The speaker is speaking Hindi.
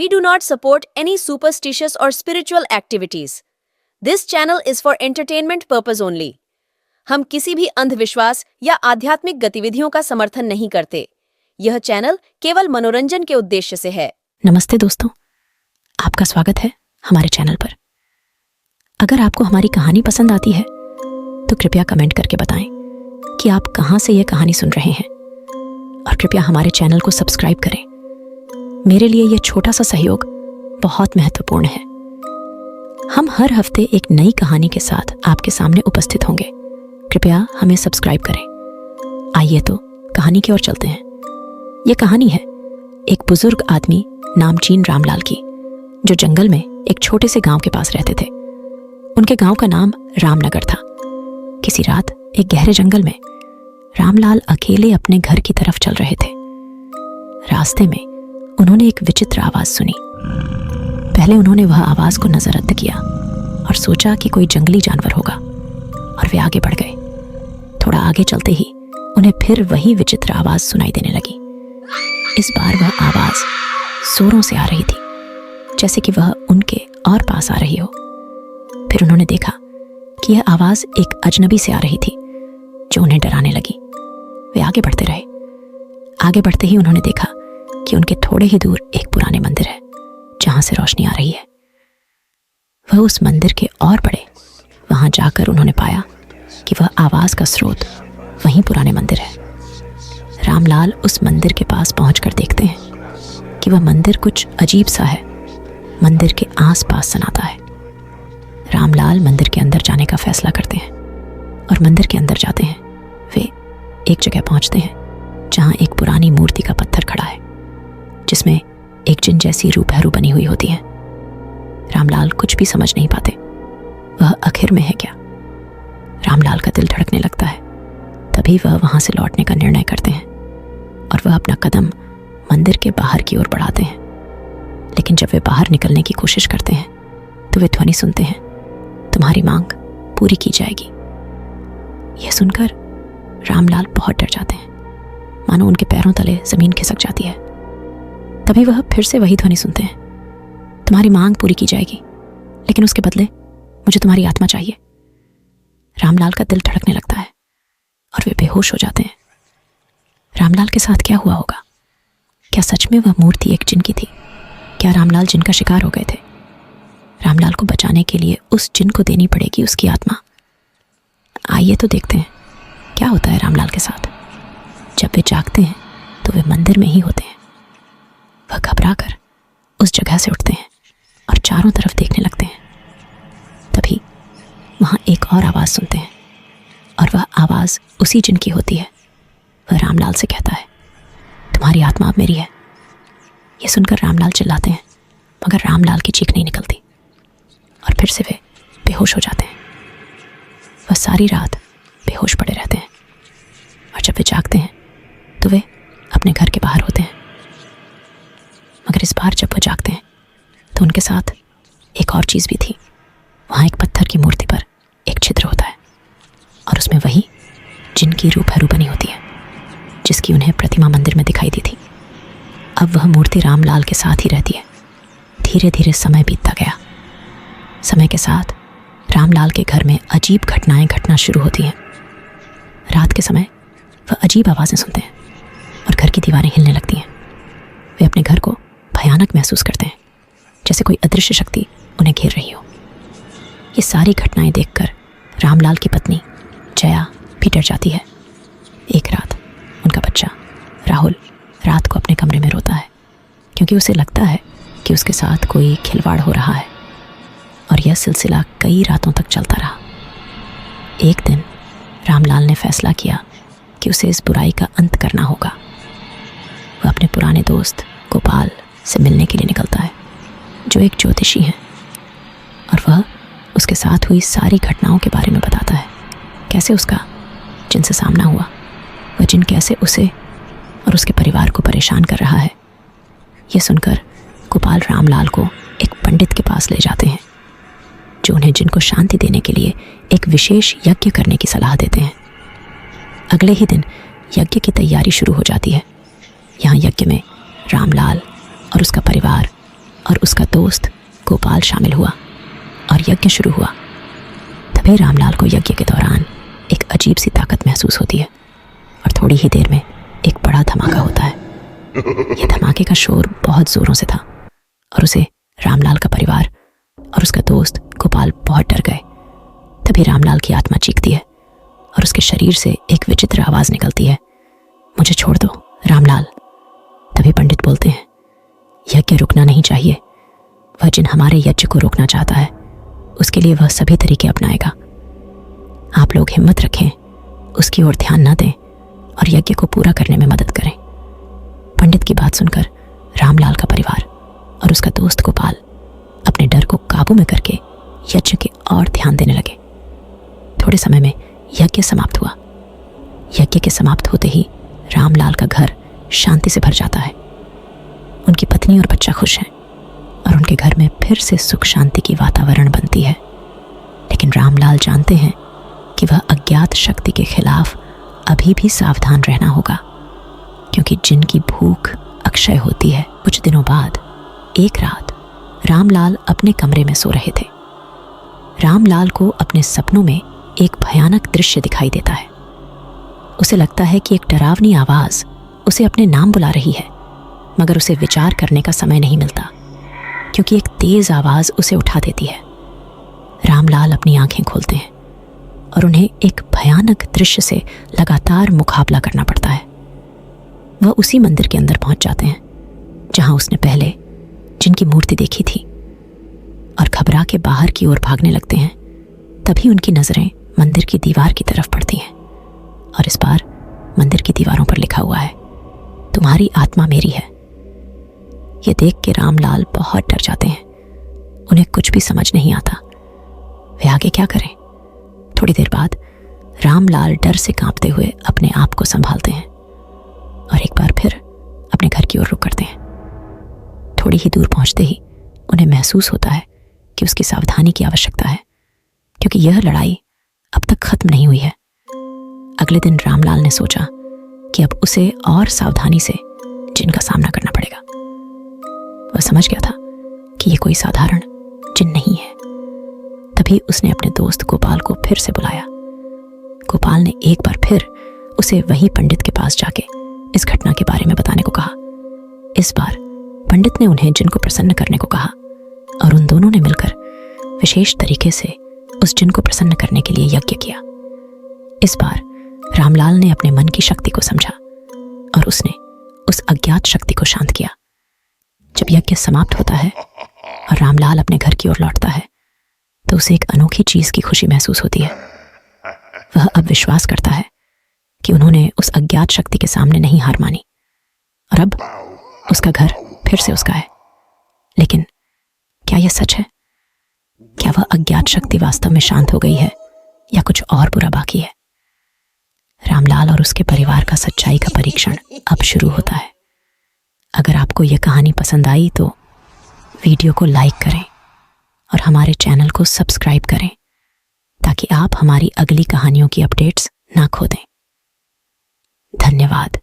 We do not support any superstitious or spiritual activities. This channel is for entertainment purpose only. हम किसी भी अंधविश्वास या आध्यात्मिक गतिविधियों का समर्थन नहीं करते। यह चैनल केवल मनोरंजन के उद्देश्य से है। नमस्ते दोस्तों, आपका स्वागत है हमारे चैनल पर। अगर आपको हमारी कहानी पसंद आती है तो कृपया कमेंट करके बताएं कि आप कहां से यह कहानी सुन रहे हैं और कृपया हमारे चैनल को सब्सक्राइब करें। मेरे लिए यह छोटा सा सहयोग बहुत महत्वपूर्ण है। हम हर हफ्ते एक नई कहानी के साथ आपके सामने उपस्थित होंगे। कृपया हमें सब्सक्राइब करें। आइए तो कहानी की ओर चलते हैं। यह कहानी है एक बुजुर्ग आदमी नामचीन रामलाल की, जो जंगल में एक छोटे से गांव के पास रहते थे। उनके गांव का नाम रामनगर था। किसी रात एक गहरे जंगल में रामलाल अकेले अपने घर की तरफ चल रहे थे। रास्ते में उन्होंने एक विचित्र आवाज सुनी। पहले उन्होंने वह आवाज को नजरअंदाज किया और सोचा कि कोई जंगली जानवर होगा, और वे आगे बढ़ गए। थोड़ा आगे चलते ही उन्हें फिर वही विचित्र आवाज सुनाई देने लगी। इस बार वह आवाज जोरों से आ रही थी, जैसे कि वह उनके और पास आ रही हो। फिर उन्होंने देखा कि यह आवाज एक अजनबी से आ रही थी, जो उन्हें डराने लगी। वे आगे बढ़ते रहे। आगे बढ़ते ही उन्होंने देखा कि उनके थोड़े ही दूर एक पुराने मंदिर है, जहां से रोशनी आ रही है। वह उस मंदिर के और बढ़े। वहां जाकर उन्होंने पाया कि वह आवाज का स्रोत वहीं पुराने मंदिर है। रामलाल उस मंदिर के पास पहुंचकर देखते हैं कि वह मंदिर कुछ अजीब सा है। मंदिर के आसपास सन्नाटा है। रामलाल मंदिर के अंदर जाने का फैसला करते हैं और मंदिर के अंदर जाते हैं। वे एक जगह पहुंचते हैं जहां एक पुरानी मूर्ति का पत्थर खड़ा है, जिसमें एक जिन जैसी रूबहरू बनी हुई होती है। रामलाल कुछ भी समझ नहीं पाते, वह आखिर में है क्या। रामलाल का दिल धड़कने लगता है। तभी वह वहां से लौटने का निर्णय करते हैं और वह अपना कदम मंदिर के बाहर की ओर बढ़ाते हैं। लेकिन जब वे बाहर निकलने की कोशिश करते हैं तो वे ध्वनि सुनते हैं, तुम्हारी मांग पूरी की जाएगी। यह सुनकर रामलाल बहुत डर जाते हैं, मानो उनके पैरों तले जमीन खिसक जाती है। तभी वह फिर से वही ध्वनि सुनते हैं, तुम्हारी मांग पूरी की जाएगी, लेकिन उसके बदले मुझे तुम्हारी आत्मा चाहिए। रामलाल का दिल धड़कने लगता है और वे बेहोश हो जाते हैं। रामलाल के साथ क्या हुआ होगा? क्या सच में वह मूर्ति एक जिन की थी? क्या रामलाल जिन का शिकार हो गए थे? रामलाल को बचाने के लिए उस जिन को देनी पड़ेगी उसकी आत्मा। आइए तो देखते हैं क्या होता है रामलाल के साथ। जब वे जागते हैं तो वे मंदिर में ही होते हैं। वह घबराकर उस जगह से उठते हैं और चारों तरफ देखने लगते हैं। तभी वहां एक और आवाज सुनते हैं, और वह आवाज उसी जिन की होती है। वह रामलाल से कहता है, तुम्हारी आत्मा अब मेरी है। यह सुनकर रामलाल चिल्लाते हैं, मगर रामलाल की चीख नहीं निकलती, और फिर से वे बेहोश हो जाते हैं। वह सारी रात बेहोश पड़े रहते हैं, और जब वे जागते हैं तो वे अपने घर के बाहर होते हैं। मगर इस बार जब वह जागते हैं तो उनके साथ एक और चीज़ भी थी। वहाँ एक पत्थर की मूर्ति पर एक छिद्र होता है, और उसमें वही जिन की रूबहरू बनी होती है, जिसकी उन्हें प्रतिमा मंदिर में दिखाई दी थी। अब वह मूर्ति रामलाल के साथ ही रहती है। धीरे धीरे समय बीतता गया। समय के साथ रामलाल के घर में अजीब घटनाएं घटना शुरू होती हैं। रात के समय वह अजीब आवाज़ें सुनते हैं और घर की दीवारें हिलने लगती हैं। वे अपने घर को भयानक महसूस करते हैं, जैसे कोई अदृश्य शक्ति उन्हें घेर रही हो। ये सारी घटनाएं देखकर रामलाल की पत्नी जया भी डर जाती है। एक रात उनका बच्चा राहुल रात को अपने कमरे में रोता है, क्योंकि उसे लगता है कि उसके साथ कोई खिलवाड़ हो रहा है, और यह सिलसिला कई रातों तक चलता रहा। एक दिन रामलाल ने फैसला किया कि उसे इस बुराई का अंत करना होगा। वह अपने पुराने दोस्त गोपाल से मिलने के लिए निकलता है, जो एक ज्योतिषी हैं, और वह उसके साथ हुई सारी घटनाओं के बारे में बताता है। कैसे उसका जिनसे सामना हुआ, वह जिन कैसे उसे और उसके परिवार को परेशान कर रहा है। यह सुनकर गोपाल रामलाल को एक पंडित के पास ले जाते हैं, जो उन्हें जिन को शांति देने के लिए एक विशेष यज्ञ करने की सलाह देते हैं। अगले ही दिन यज्ञ की तैयारी शुरू हो जाती है। यहाँ यज्ञ में रामलाल और उसका परिवार और उसका दोस्त गोपाल शामिल हुआ और यज्ञ शुरू हुआ। तभी रामलाल को यज्ञ के दौरान एक अजीब सी ताकत महसूस होती है और थोड़ी ही देर में एक बड़ा धमाका होता है। यह धमाके का शोर बहुत जोरों से था और उसे रामलाल का परिवार और उसका दोस्त गोपाल बहुत डर गए। तभी रामलाल की आत्मा चीखती है और उसके शरीर से एक विचित्र आवाज निकलती है, मुझे छोड़ दो रामलाल। तभी पंडित बोलते हैं, यज्ञ रुकना नहीं चाहिए। वह जिन हमारे यज्ञ को रोकना चाहता है उसके लिए वह सभी तरीके अपनाएगा। आप लोग हिम्मत रखें, उसकी ओर ध्यान न दें और यज्ञ को पूरा करने में मदद करें। पंडित की बात सुनकर रामलाल का परिवार और उसका दोस्त गोपाल अपने डर को काबू में करके यज्ञ के और ध्यान देने लगे। थोड़े समय में यज्ञ समाप्त हुआ। यज्ञ के समाप्त होते ही रामलाल का घर शांति से भर जाता है। उनकी पत्नी और बच्चा खुश हैं और उनके घर में फिर से सुख शांति की वातावरण बनती है। लेकिन रामलाल जानते हैं कि वह अज्ञात शक्ति के खिलाफ अभी भी सावधान रहना होगा, क्योंकि जिनकी भूख अक्षय होती है। कुछ दिनों बाद एक रात रामलाल अपने कमरे में सो रहे थे। रामलाल को अपने सपनों में एक भयानक दृश्य दिखाई देता है। उसे लगता है कि एक डरावनी आवाज उसे अपने नाम बुला रही है, मगर उसे विचार करने का समय नहीं मिलता, क्योंकि एक तेज आवाज उसे उठा देती है। रामलाल अपनी आंखें खोलते हैं और उन्हें एक भयानक दृश्य से लगातार मुकाबला करना पड़ता है। वह उसी मंदिर के अंदर पहुंच जाते हैं जहां उसने पहले जिनकी मूर्ति देखी थी और घबरा के बाहर की ओर भागने लगते हैं। तभी उनकी नजरें मंदिर की दीवार की तरफ पड़ती हैं और इस बार मंदिर की दीवारों पर लिखा हुआ है, तुम्हारी आत्मा मेरी है। यह देख के रामलाल बहुत डर जाते हैं। उन्हें कुछ भी समझ नहीं आता वे आगे क्या करें। थोड़ी देर बाद रामलाल डर से कांपते हुए अपने आप को संभालते हैं और एक बार फिर अपने घर की ओर रुख करते हैं। थोड़ी ही दूर पहुंचते ही उन्हें महसूस होता है कि उसकी सावधानी की आवश्यकता है, क्योंकि यह लड़ाई अब तक खत्म नहीं हुई है। अगले दिन रामलाल ने सोचा कि अब उसे और सावधानी से जिन का सामना करना पड़ेगा। वह समझ गया था कि यह कोई साधारण जिन नहीं है। तभी उसने अपने दोस्त गोपाल को फिर से बुलाया। गोपाल ने एक बार फिर उसे वही पंडित के पास जाके इस घटना के बारे में बताने को कहा। इस बार पंडित ने उन्हें जिन को प्रसन्न करने को कहा और उन दोनों ने मिलकर विशेष तरीके से उस जिन को प्रसन्न करने के लिए यज्ञ किया। इस बार रामलाल ने अपने मन की शक्ति को समझा और उसने उस अज्ञात शक्ति को शांत किया। जब यज्ञ समाप्त होता है और रामलाल अपने घर की ओर लौटता है तो उसे एक अनोखी चीज की खुशी महसूस होती है। वह अब विश्वास करता है कि उन्होंने उस अज्ञात शक्ति के सामने नहीं हार मानी और अब उसका घर फिर से उसका है। लेकिन क्या यह सच है? क्या वह अज्ञात शक्ति वास्तव में शांत हो गई है या कुछ और बुरा बाकी है? रामलाल और उसके परिवार का सच्चाई का परीक्षण अब शुरू होता है। अगर आपको यह कहानी पसंद आई तो वीडियो को लाइक करें और हमारे चैनल को सब्सक्राइब करें ताकि आप हमारी अगली कहानियों की अपडेट्स ना खो दें। धन्यवाद।